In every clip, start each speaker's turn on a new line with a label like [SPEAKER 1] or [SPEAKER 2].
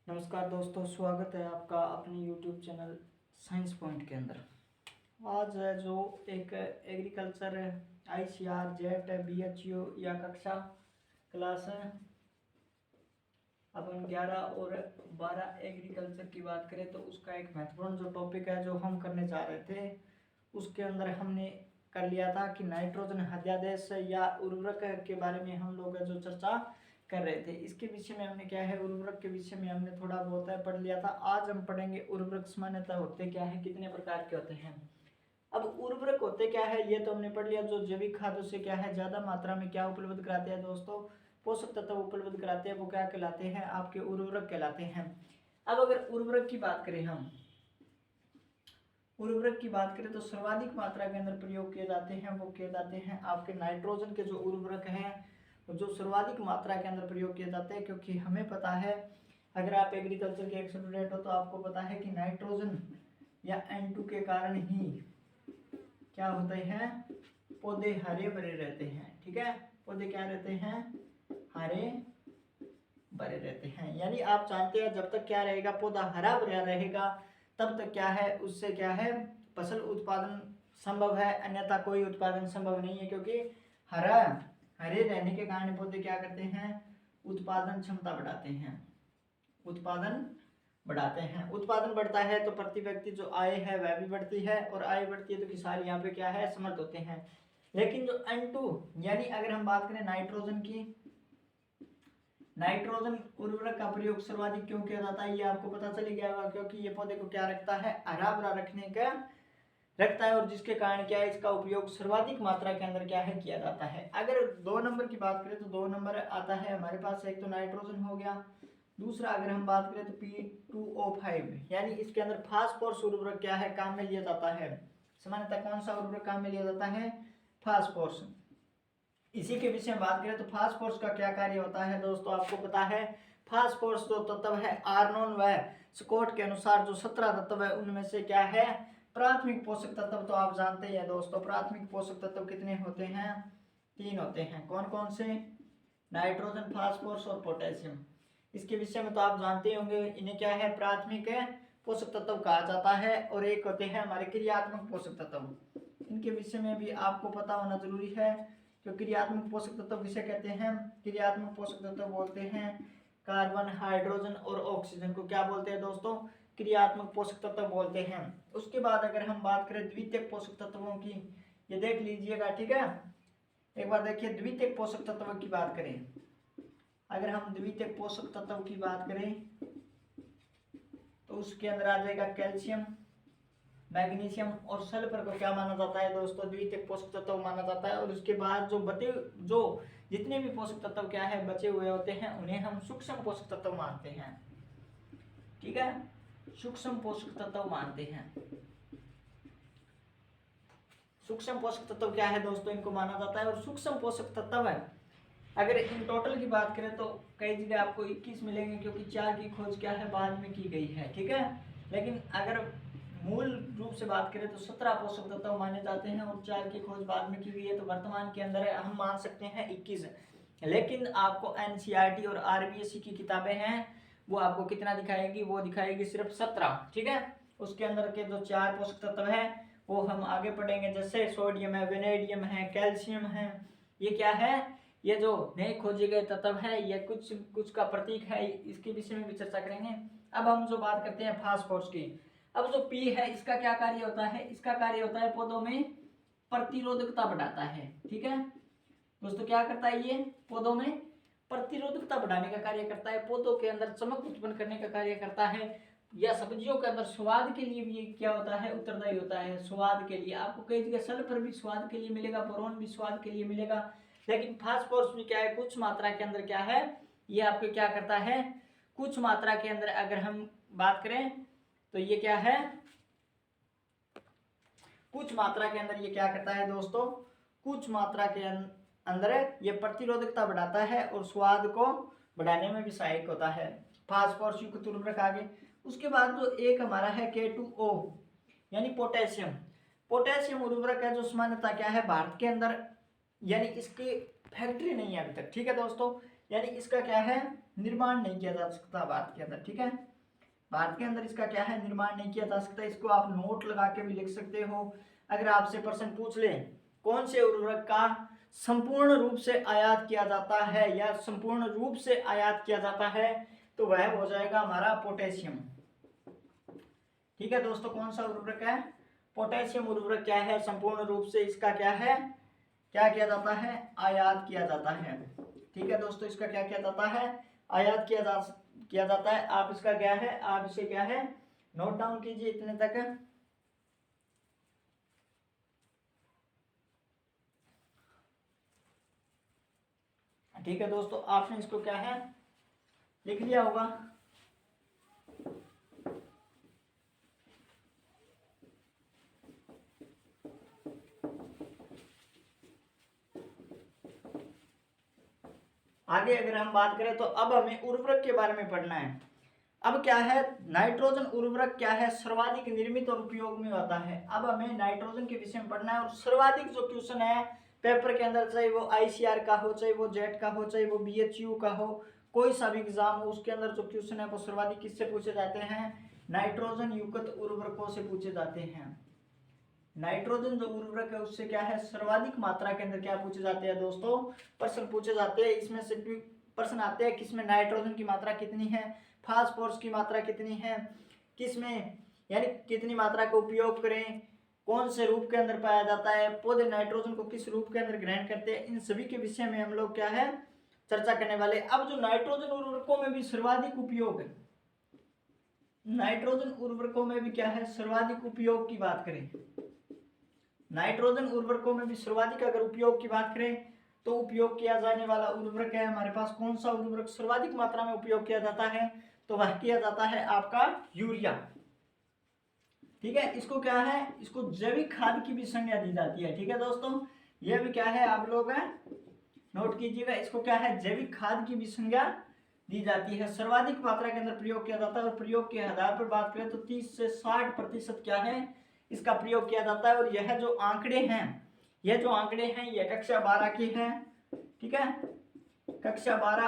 [SPEAKER 1] नमस्कार दोस्तों, स्वागत है आपका अपने YouTube चैनल साइंस पॉइंट के अंदर। आज है जो एक एग्रीकल्चर ICR जेट BHU या कक्षा क्लास है। अपन 11 और 12 एग्रीकल्चर की बात करें तो उसका एक महत्वपूर्ण जो टॉपिक है जो हम करने जा रहे थे, उसके अंदर हमने कर लिया था कि नाइट्रोजन अध्यादेश या उर्वरक के बारे में हम लोग जो चर्चा कर रहे थे। इसके विषय में हमने क्या है, उर्वरक के विषय में हमने थोड़ा बहुत है पढ़ लिया था। आज हम पढ़ेंगे उर्वरक सामान्यतः होते क्या है, कितने प्रकार के होते हैं। अब उर्वरक होते क्या है ये तो हमने पढ़ लिया, जो जैविक खाद्यों से क्या है ज्यादा मात्रा में क्या उपलब्ध कराते हैं दोस्तों, पोषक तत्व उपलब्ध कराते हैं, वो क्या कहलाते हैं, आपके उर्वरक कहलाते हैं। अब अगर उर्वरक की बात करें, हम उर्वरक की बात करें तो सर्वाधिक मात्रा के अंदर प्रयोग किए जाते हैं वो किए जाते हैं आपके नाइट्रोजन के जो उर्वरक हैं, जो सर्वाधिक मात्रा के अंदर प्रयोग किए जाते हैं। क्योंकि हमें पता है, अगर आप एग्रीकल्चर के एक स्टूडेंट हो तो आपको पता है कि नाइट्रोजन या N2 के कारण ही क्या होते हैं, पौधे हरे भरे रहते हैं। ठीक है, पौधे क्या रहते हैं, हरे भरे रहते हैं। यानी आप जानते हैं जब तक क्या रहेगा, पौधा हरा भरा रहेगा तब तक क्या है, उससे क्या है, फसल उत्पादन संभव है, अन्यथा कोई उत्पादन संभव नहीं है। क्योंकि हरे रहने के कारण पौधे क्या करते हैं, उत्पादन क्षमता बढ़ाते हैं, उत्पादन बढ़ाते हैं। उत्पादन बढ़ता है तो प्रति व्यक्ति जो आय है वह भी बढ़ती है, और आय बढ़ती है तो किसान यहाँ पे क्या है, समर्थ होते हैं। लेकिन जो N2 यानी अगर हम बात करें नाइट्रोजन की, नाइट्रोजन उर्वरक का प्रयोग सर्वाधिक क्यों किया जाता है ये आपको पता चल गया होगा। क्योंकि ये पौधे को क्या रखता है, हरा भरा रखता है, और जिसके कारण क्या है, इसका उपयोग सर्वाधिक मात्रा के अंदर क्या है, किया जाता है। अगर 2 नंबर की बात करें तो 2 नंबर आता है हमारे पास, एक तो नाइट्रोजन हो गया, दूसरा अगर हम बात करें तो P2O5 यानी इसके अंदर फास्फोरस उर्वरक क्या है, काम में लिया जाता है। सामान्यतः कौन सा उर्वरक काम में लिया जाता है, फास्फोरस। इसी के विषय में बात करें तो फास्फोरस का क्या कार्य होता है दोस्तों, आपको पता है फास्फोरस जो तत्व है आर्नोन व स्कॉट के अनुसार जो 17 तत्व है उनमें से क्या है, प्राथमिक पोषक तत्व तो आप जानते हैं दोस्तों, प्राथमिक पोषक तत्व कितने होते हैं, 3 होते हैं। कौन कौन से, नाइट्रोजन, फास्फोरस और पोटेशियम। इसके विषय में तो आप जानते होंगे, इन्हें क्या है, प्राथमिक पोषक तत्व कहा जाता है। और एक होते हैं हमारे क्रियात्मक पोषक तत्व, इनके विषय में भी आपको पता होना जरूरी है। जो क्रियात्मक पोषक तत्व किसे कहते हैं, क्रियात्मक पोषक तत्व बोलते हैं कार्बन, हाइड्रोजन और ऑक्सीजन को क्या बोलते हैं दोस्तों, क्रियात्मक पोषक तत्व बोलते हैं। उसके बाद अगर हम बात करें द्वितीयक पोषक तत्वों की, ये देख लीजिएगा, ठीक है। एक बार देखिए, द्वितीयक पोषक तत्व की बात करें, अगर हम द्वितीयक पोषक तत्व की बात करें तो उसके अंदर आ जाएगा कैल्शियम, मैग्नीशियम और सल्फर को क्या माना जाता है दोस्तों, द्वितीयक पोषक तत्व माना जाता है। और उसके बाद जो जितने भी पोषक तत्व क्या है बचे हुए होते हैं उन्हें हम सूक्ष्म पोषक तत्व मानते हैं। ठीक है, सूक्ष्म पोषक तत्व मानते हैं। सूक्ष्म पोषक तत्व क्या है दोस्तों, इनको माना जाता है। और सूक्ष्म पोषक तत्व है, अगर इन टोटल की बात करें तो कई जगह आपको 21 मिलेंगे, क्योंकि 4 की खोज क्या है, बाद में की गई है। ठीक है, लेकिन अगर मूल रूप से बात करें तो 17 पोषक तत्व माने जाते हैं, और 4 की खोज बाद में की गई है। तो वर्तमान के अंदर हम मान सकते हैं 21। लेकिन आपको NCERT और RBSE की किताबें हैं वो आपको कितना दिखाएगी, वो दिखाएगी सिर्फ 17। ठीक है, उसके अंदर के जो 4 पोषक तत्व है वो हम आगे पढ़ेंगे, जैसे सोडियम है, वेनेडियम है, कैल्शियम है। ये क्या है, ये जो नए खोजे गए तत्व है, ये कुछ का प्रतीक है, इसके विषय में भी चर्चा करेंगे। अब हम जो बात करते हैं फास्फोरस की, अब जो P है इसका क्या कार्य होता है, इसका कार्य होता है पौधों में प्रतिरोधकता बढ़ाता है। ठीक है दोस्तों, क्या करता है ये, पौधों में प्रतिरोधकता बढ़ाने का कार्य करता है, पौधों के अंदर चमक उत्पन्न करने का कार्य करता है, या सब्जियों के अंदर स्वाद के लिए भी क्या होता है, उत्तरदायी होता है। स्वाद के लिए आपको कई जगह सल्फर भी स्वाद के लिए मिलेगा, बोरोन भी स्वाद के लिए मिलेगा, लेकिन फास्फोरस में क्या है, कुछ मात्रा के अंदर क्या है, ये आपको क्या करता है, कुछ मात्रा के अंदर अगर हम बात करें तो ये क्या है, कुछ मात्रा के अंदर ये क्या करता है दोस्तों, कुछ मात्रा के अंदर ये प्रतिरोधकता बढ़ाता है और स्वाद को बढ़ाने में भी सहायक होता है। फास्फोरस युक्त उर्वरक आगे। उसके बाद जो एक हमारा है K2O यानी पोटेशियम। पोटेशियम उर्वरक है जो सामान्यतः क्या है, भारत के अंदर, यानी इसकी फैक्ट्री नहीं है अभी तक। ठीक है दोस्तों, यानी इसका क्या है, निर्माण नहीं किया जा सकता भारत के अंदर। ठीक है, भारत के अंदर इसका क्या है, निर्माण नहीं किया जा सकता। इसको आप नोट लगा के भी लिख सकते हो। अगर आपसे प्रश्न पूछ ले कौन से उर्वरक का संपूर्ण रूप से आयात किया जाता है या संपूर्ण रूप से आयात किया जाता है, तो वह हो जाएगा हमारा पोटेशियम। ठीक है दोस्तों, कौन सा उर्वरक है, पोटेशियम उर्वरक क्या है, संपूर्ण रूप से इसका क्या है, क्या किया जाता है, आयात किया जाता है। ठीक है दोस्तों, इसका क्या किया जाता है, आयात किया जाता है। आप इसका क्या है, आप इसे क्या है, नोट डाउन कीजिए इतने तक। ठीक है दोस्तों, आपने इसको क्या है, लिख लिया होगा। आगे अगर हम बात करें तो अब हमें उर्वरक के बारे में पढ़ना है। अब क्या है, नाइट्रोजन उर्वरक क्या है, सर्वाधिक निर्मित और उपयोग में होता है। अब हमें नाइट्रोजन के विषय में पढ़ना है और सर्वाधिक जो क्वेश्चन है पेपर के अंदर, चाहे वो आईसीआर का हो, चाहे वो जेट का हो, चाहे वो बीएचयू का हो, कोई सा भी एग्जाम हो, उसके अंदर जो क्वेश्चन है वो सर्वाधिक किससे पूछे जाते हैं, नाइट्रोजन युक्त उर्वरकों से पूछे जाते हैं। नाइट्रोजन जो उर्वरक है उससे क्या है, सर्वाधिक मात्रा के अंदर क्या पूछे जाते हैं दोस्तों, प्रश्न पूछे जाते हैं। इसमें से प्रश्न आते हैं किसमें नाइट्रोजन की मात्रा कितनी है, फास्फोरस की मात्रा कितनी है, किसमें यानी कितनी मात्रा का उपयोग करें, कौन से रूप के अंदर पाया जाता है, पौधे नाइट्रोजन को किस रूप के अंदर ग्रहण करते हैं, इन सभी के विषय में हम लोग क्या है, चर्चा करने वाले। अब जो नाइट्रोजन उर्वरकों में भी सर्वाधिक उपयोग है, नाइट्रोजन उर्वरकों में भी क्या है, सर्वाधिक उपयोग की बात करें, नाइट्रोजन उर्वरकों में भी सर्वाधिक अगर उपयोग की बात करें तो उपयोग किया जाने वाला उर्वरक है हमारे पास, कौन सा उर्वरक सर्वाधिक मात्रा में उपयोग किया जाता है, तो वह किया जाता है आपका यूरिया। ठीक है, इसको क्या है, इसको जैविक खाद की भी संज्ञा दी जाती है। ठीक है दोस्तों, यह भी क्या है, आप लोग नोट कीजिएगा, इसको क्या है, जैविक खाद की भी संज्ञा दी जाती है। सर्वाधिक मात्रा के अंदर प्रयोग किया जाता है और प्रयोग के आधार पर बात करें तो 30 से 60% क्या है, इसका प्रयोग किया जाता है। और यह जो आंकड़े हैं, यह जो आंकड़े हैं ये कक्षा 12 के हैं। ठीक है, कक्षा 12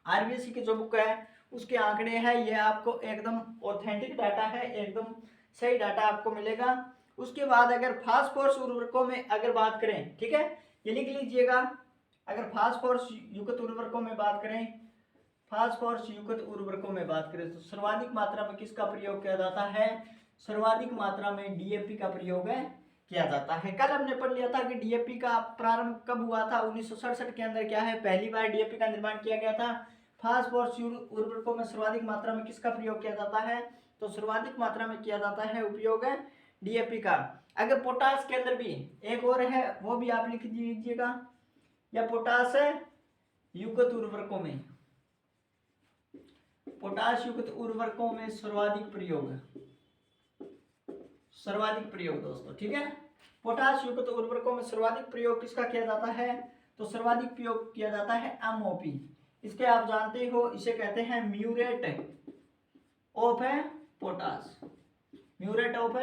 [SPEAKER 1] आरबीएससी की जो बुक है उसके आंकड़े हैं, ये आपको एकदम ऑथेंटिक डाटा है, एकदम सही डाटा आपको मिलेगा। उसके बाद अगर फास्फोरस उर्वरकों में अगर बात करें, ठीक है, ये लिख लीजिएगा, अगर फास्फोरस युक्त उर्वरकों में बात करें, फास्फोरस युक्त उर्वरकों में बात करें तो सर्वाधिक मात्रा में किसका प्रयोग किया जाता है, सर्वाधिक मात्रा में डीएपी का प्रयोग किया जाता है। कल हमने पढ़ लिया था कि डीएपी का प्रारंभ कब हुआ था, 1967 के अंदर क्या है, पहली बार डीएपी का निर्माण किया गया था। फास्फोरस उर्वरकों में सर्वाधिक मात्रा में किसका प्रयोग किया जाता है, तो सर्वाधिक मात्रा में किया जाता है उपयोग डीएपी का। अगर पोटास के अंदर भी एक और है, वो भी आप लिख दीजिएगा, या पोटास युक्त उर्वरकों में, पोटाश युक्त उर्वरकों में सर्वाधिक प्रयोग दोस्तों। ठीक है, पोटाश युक्त उर्वरकों में सर्वाधिक प्रयोग किसका किया जाता है, तो सर्वाधिक प्रयोग किया जाता है एमओपी। इसके आप जानते हो, इसे कहते हैं muriate of potash. Muriate of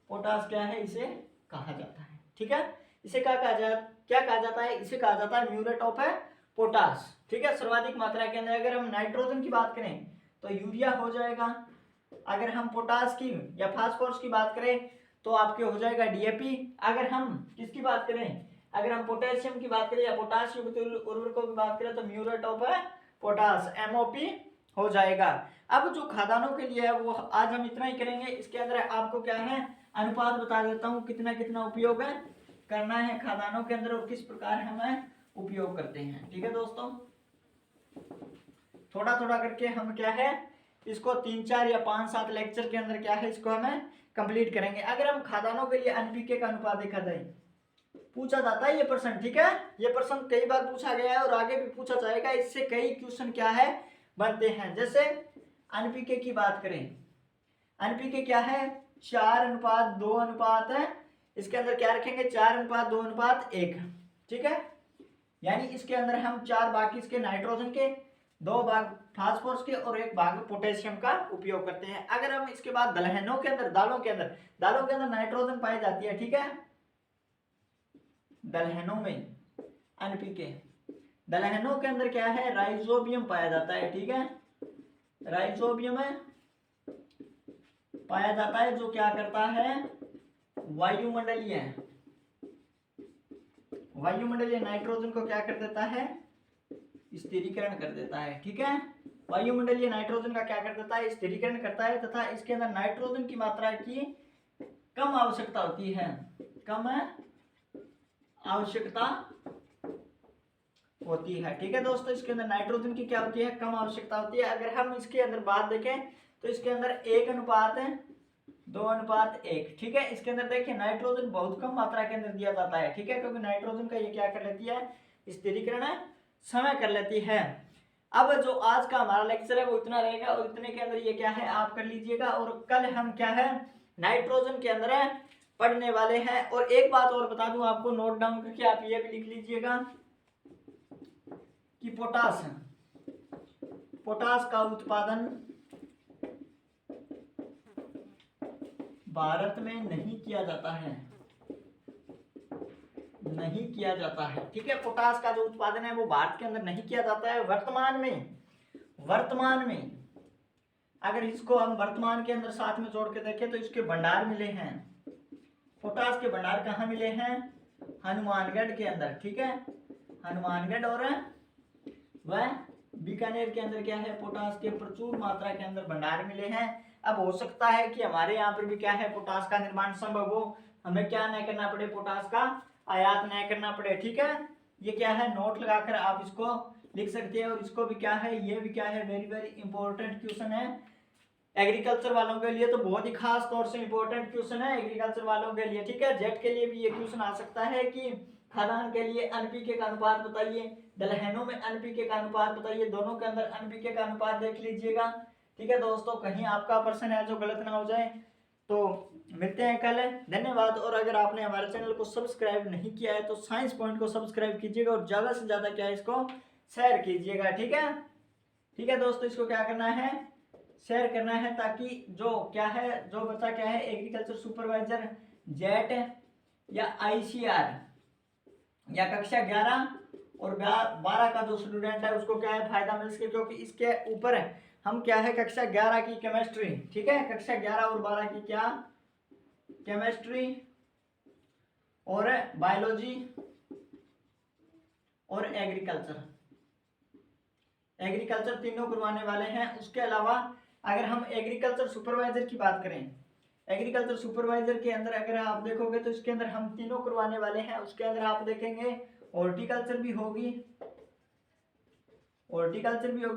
[SPEAKER 1] potash क्या है, इसे कहा जाता है। ठीक है, इसे क्या कहा जाता है, इसे कहा जाता है म्यूरेट ऑफ पोटास। ठीक है, सर्वाधिक मात्रा के अंदर अगर हम नाइट्रोजन की बात करें तो यूरिया हो जाएगा, अगर हम पोटास की या फास्फोरस की बात करें तो आपके हो जाएगा डीएपी। अगर हम किसकी बात करें, अगर हम पोटेशियम की बात करें या पोटास युक्त उर्वरकों की बात करें तो म्यूरेट ऑफ पोटास एमओपी हो जाएगा। अब जो खादानों के लिए है वो आज हम इतना ही करेंगे। इसके अंदर आपको क्या है, अनुपात बता देता हूँ, कितना कितना उपयोग करना है खादानों के अंदर और किस प्रकार हम उपयोग करते हैं। ठीक है दोस्तों, थोड़ा थोड़ा करके हम क्या है, इसको 3, 4 या 5, 7 लेक्चर के अंदर क्या है, इसको हमें कंप्लीट करेंगे। अगर हम खादानों के लिए एनपीके का अनुपात देखा जाए, पूछा जाता है ये प्रश्न। ठीक है, ये प्रश्न कई बार पूछा गया है और आगे भी पूछा जाएगा, इससे कई क्वेश्चन क्या है बनते हैं। जैसे एनपीके की बात करें, एनपीके क्या है, 4:2 है, इसके अंदर क्या रखेंगे, 4:2:1। ठीक है, यानी इसके अंदर हम 4 भाग इसके नाइट्रोजन के, 2 भाग फास्फोरस के और 1 भाग पोटेशियम का उपयोग करते हैं। अगर हम इसके बाद दलहनों के अंदर, दालों के अंदर नाइट्रोजन पाई जाती है। ठीक है, दलहनों में एनपीके। दलहनों के अंदर क्या है, राइजोबियम पाया जाता है, ठीक है, राइजोबियम पाया जाता है जो क्या करता है, वायुमंडलीय नाइट्रोजन को क्या कर देता है, स्थिरीकरण कर देता है, ठीक है। वायुमंडलीय नाइट्रोजन का क्या कर देता है, स्थिरीकरण करता है, तथा इसके अंदर नाइट्रोजन की मात्रा की कम आवश्यकता होती है, कम आवश्यकता होती है, ठीक है दोस्तों। इसके अंदर नाइट्रोजन की क्या होती है, कम आवश्यकता होती है। अगर हम इसके अंदर बात देखें तो इसके अंदर 1:2:1, ठीक है। इसके अंदर देखिए नाइट्रोजन बहुत कम मात्रा के अंदर दिया जाता है, ठीक है, क्योंकि नाइट्रोजन का ये क्या कर लेती है, स्थिरीकरण समय कर लेती है। अब जो आज का हमारा लेक्चर है वो इतना रहेगा, और इतने के अंदर ये क्या है आप कर लीजिएगा, और कल हम क्या है नाइट्रोजन के अंदर पढ़ने वाले हैं। और एक बात और बता दूं आपको, नोट डाउन करके आप ये भी लिख लीजिएगा कि पोटास का उत्पादन भारत में नहीं किया जाता है, नहीं किया जाता है, ठीक है। पोटास का जो उत्पादन है वो भारत के अंदर नहीं किया जाता है वर्तमान में अगर इसको हम वर्तमान के अंदर साथ में जोड़ के देखें तो इसके भंडार मिले हैं, पोटास के भंडार कहाँ मिले हैं, हनुमानगढ़ के अंदर, ठीक है, हनुमानगढ़ और वह बीकानेर के अंदर क्या है, पोटास के प्रचुर मात्रा के अंदर भंडार मिले हैं। अब हो सकता है कि हमारे यहाँ पर भी क्या है पोटास का निर्माण संभव हो, हमें क्या नहीं करना पड़े, पोटास का आयात नहीं करना पड़े, ठीक है। ये क्या है नोट लगाकर आप इसको लिख सकते हैं। और इसको भी क्या है, ये भी क्या है वेरी वेरी इंपॉर्टेंट क्वेश्चन है एग्रीकल्चर वालों के लिए, तो बहुत ही खास तौर से इंपॉर्टेंट क्वेश्चन है एग्रीकल्चर वालों के लिए, ठीक है। जेट के लिए भी ये क्वेश्चन आ सकता है कि खाद्यान्न के लिए एनपीके का अनुपात बताइए, दलहनों में एनपीके का अनुपात बताइए, दोनों के अंदर एनपीके का अनुपात देख लीजिएगा, ठीक है दोस्तों। कहीं आपका प्रश्न है जो गलत ना हो जाए। तो मिलते हैं कल, धन्यवाद। और अगर आपने हमारे चैनल को सब्सक्राइब नहीं किया है तो साइंस पॉइंट को सब्सक्राइब कीजिएगा, और ज़्यादा से ज़्यादा क्या है इसको शेयर कीजिएगा, ठीक है, ठीक है दोस्तों। इसको क्या करना है, शेयर करना है, ताकि जो क्या है जो बच्चा क्या है एग्रीकल्चर सुपरवाइजर जेट या आईसीआर या कक्षा 11 और 12 का जो स्टूडेंट है उसको क्या है फायदा मिल सके, क्योंकि इसके ऊपर हम क्या है कक्षा 11 की केमिस्ट्री, ठीक है, कक्षा 11 और 12 की क्या केमिस्ट्री और बायोलॉजी और एग्रीकल्चर तीनों करवाने वाले हैं। उसके अलावा अगर हम एग्रीकल्चर सुपरवाइजर की बात करें, एग्रीकल्चर सुपरवाइजर के अंदर अगर आप देखोगे तो इसके अंदर हम तीनों करवाने वाले हैं। उसके अंदर आप देखेंगे हॉर्टिकल्चर भी होगी,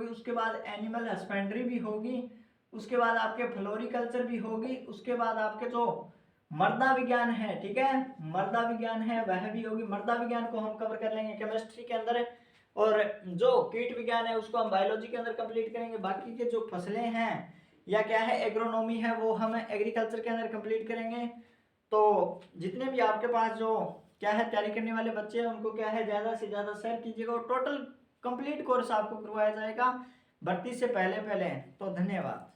[SPEAKER 1] उसके बाद एनिमल हस्बेंड्री भी होगी, उसके बाद आपके फ्लोरिकल्चर भी होगी, उसके बाद आपके जो मृदा विज्ञान है, ठीक है, मृदा विज्ञान है वह भी होगी। मृदा विज्ञान को हम कवर कर लेंगे केमिस्ट्री के अंदर, और जो कीट विज्ञान है उसको हम बायोलॉजी के अंदर कंप्लीट करेंगे। बाकी के जो फसलें हैं या क्या है एग्रोनॉमी है वो हम एग्रीकल्चर के अंदर कंप्लीट करेंगे। तो जितने भी आपके पास जो क्या है तैयारी करने वाले बच्चे हैं उनको क्या है ज़्यादा से ज़्यादा शेयर कीजिएगा, और टोटल कंप्लीट कोर्स आपको करवाया जाएगा भर्ती से पहले। तो धन्यवाद।